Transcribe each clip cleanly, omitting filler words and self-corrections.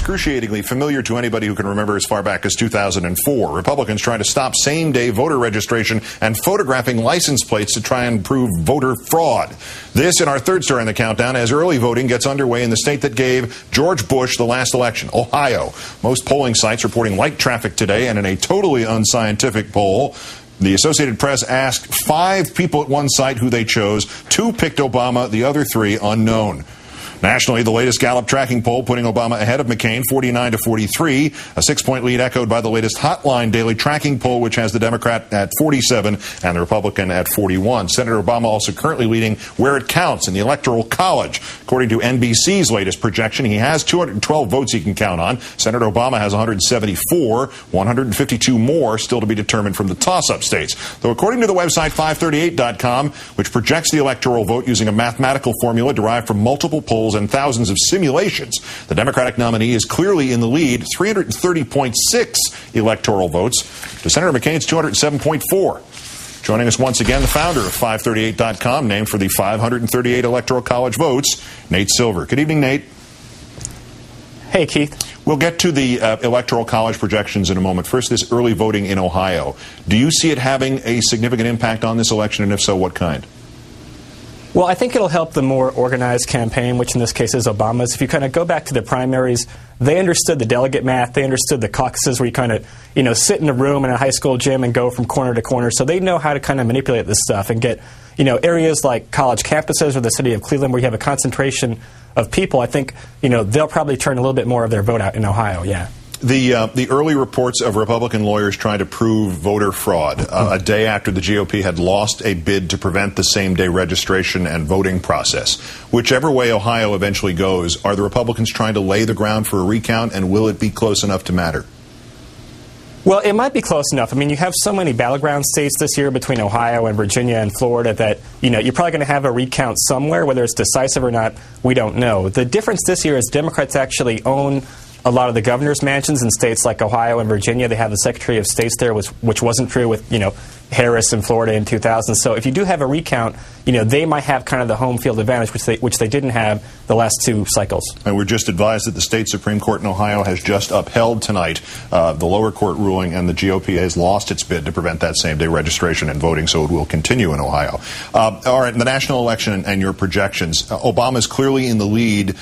excruciatingly familiar to anybody who can remember as far back as 2004. Republicans trying to stop same-day voter registration and photographing license plates to try and prove voter fraud. This in our third story in the countdown as early voting gets underway in the state that gave George Bush the last election, Ohio. Most polling sites reporting light traffic today, and in a totally unscientific poll, the Associated Press asked 5 people at one site who they chose. 2 picked Obama, the other 3 unknown. Nationally, the latest Gallup tracking poll putting Obama ahead of McCain, 49-43, a 6-point lead echoed by the latest Hotline daily tracking poll, which has the Democrat at 47 and the Republican at 41. Senator Obama also currently leading where it counts in the Electoral College. According to NBC's latest projection, he has 212 votes he can count on. Senator Obama has 174, 152 more still to be determined from the toss-up states. Though according to the website 538.com, which projects the electoral vote using a mathematical formula derived from multiple polls and thousands of simulations, the Democratic nominee is clearly in the lead, 330.6 electoral votes to Senator McCain's 207.4. Joining us once again, the founder of 538.com, named for the 538 Electoral College votes, Nate Silver. Good evening, Nate. Hey, Keith. We'll get to the Electoral College projections in a moment. First, this early voting in Ohio. Do you see it having a significant impact on this election, and if so, what kind? Well, I think it'll help the more organized campaign, which in this case is Obama's. If you kind of go back to the primaries, they understood the delegate math. They understood the caucuses where you kind of, sit in a room in a high school gym and go from corner to corner. So they know how to kind of manipulate this stuff and get, areas like college campuses or the city of Cleveland where you have a concentration of people. I think, they'll probably turn a little bit more of their vote out in Ohio, yeah. The early reports of Republican lawyers trying to prove voter fraud a day after the GOP had lost a bid to prevent the same-day registration and voting process. Whichever way Ohio eventually goes, are the Republicans trying to lay the ground for a recount, and will it be close enough to matter? Well, it might be close enough. I mean, you have so many battleground states this year between Ohio and Virginia and Florida that, you're probably going to have a recount somewhere. Whether it's decisive or not, we don't know. The difference this year is Democrats actually own a lot of the governor's mansions in states like Ohio and Virginia. They have the Secretary of States there, which wasn't true with, Harris in Florida in 2000. So if you do have a recount, they might have kind of the home field advantage, which they didn't have the last 2 cycles. And we're just advised that the state Supreme Court in Ohio has just upheld tonight the lower court ruling, and the GOP has lost its bid to prevent that same-day registration and voting, so it will continue in Ohio. All right, the national election and your projections. Obama is clearly in the lead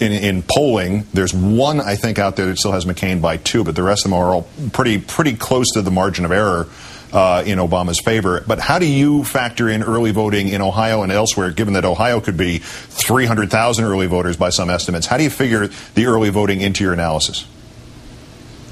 in polling. There's one, I think, out there that still has McCain by 2, but the rest of them are all pretty close to the margin of error in Obama's favor. But how do you factor in early voting in Ohio and elsewhere, given that Ohio could be 300,000 early voters by some estimates? How do you figure the early voting into your analysis?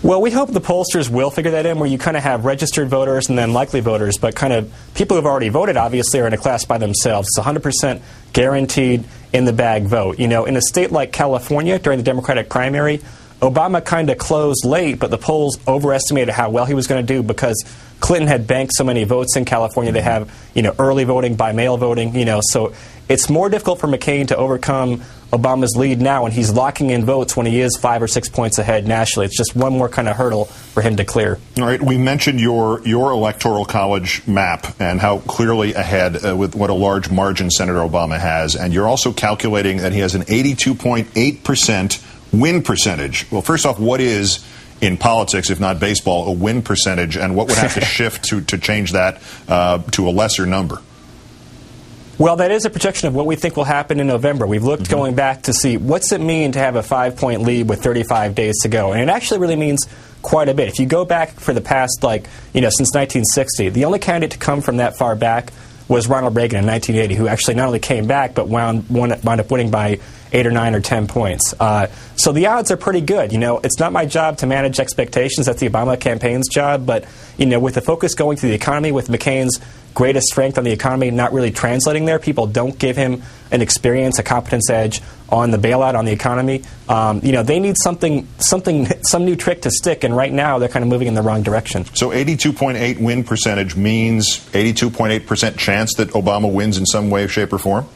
Well, we hope the pollsters will figure that in, where you kind of have registered voters and then likely voters, but kind of people who've already voted obviously are in a class by themselves. It's 100% guaranteed in the bag vote. In a state like California during the Democratic primary, Obama kind of closed late, but the polls overestimated how well he was going to do because Clinton had banked so many votes in California. They have, early voting by mail voting, so it's more difficult for McCain to overcome Obama's lead now, and he's locking in votes when he is 5 or 6 points ahead nationally. It's just one more kind of hurdle for him to clear. All right, we mentioned your electoral college map and how clearly ahead with what a large margin Senator Obama has, and you're also calculating that he has an 82.8% win percentage. Well, first off, what is, in politics, if not baseball, a win percentage, and what would have to shift to change that to a lesser number? Well, that is a projection of what we think will happen in November. We've looked going back to see what's it mean to have a 5-point lead with 35 days to go. And it actually really means quite a bit. If you go back for the past, since 1960, the only candidate to come from that far back was Ronald Reagan in 1980, who actually not only came back, but wound up winning by 8 or 9 or 10 points. So the odds are pretty good. It's not my job to manage expectations. That's the Obama campaign's job. But, with the focus going to the economy, with McCain's greatest strength on the economy not really translating there, people don't give him an experience, a competence edge on the bailout, on the economy. They need some new trick to stick, and right now they're kind of moving in the wrong direction. So 82.8 win percentage means 82.8% chance that Obama wins in some way, shape, or form?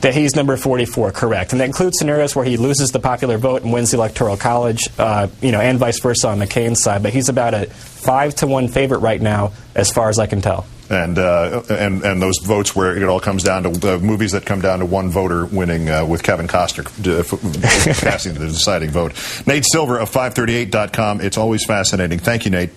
That he's number 44, correct. And that includes scenarios where he loses the popular vote and wins the Electoral College, and vice versa on McCain's side. But he's about a 5-to-1 favorite right now, as far as I can tell. and those votes where it all comes down to movies that come down to one voter winning, with Kevin Costner casting the deciding vote. Nate Silver of 538.com. It's always fascinating. Thank you, Nate.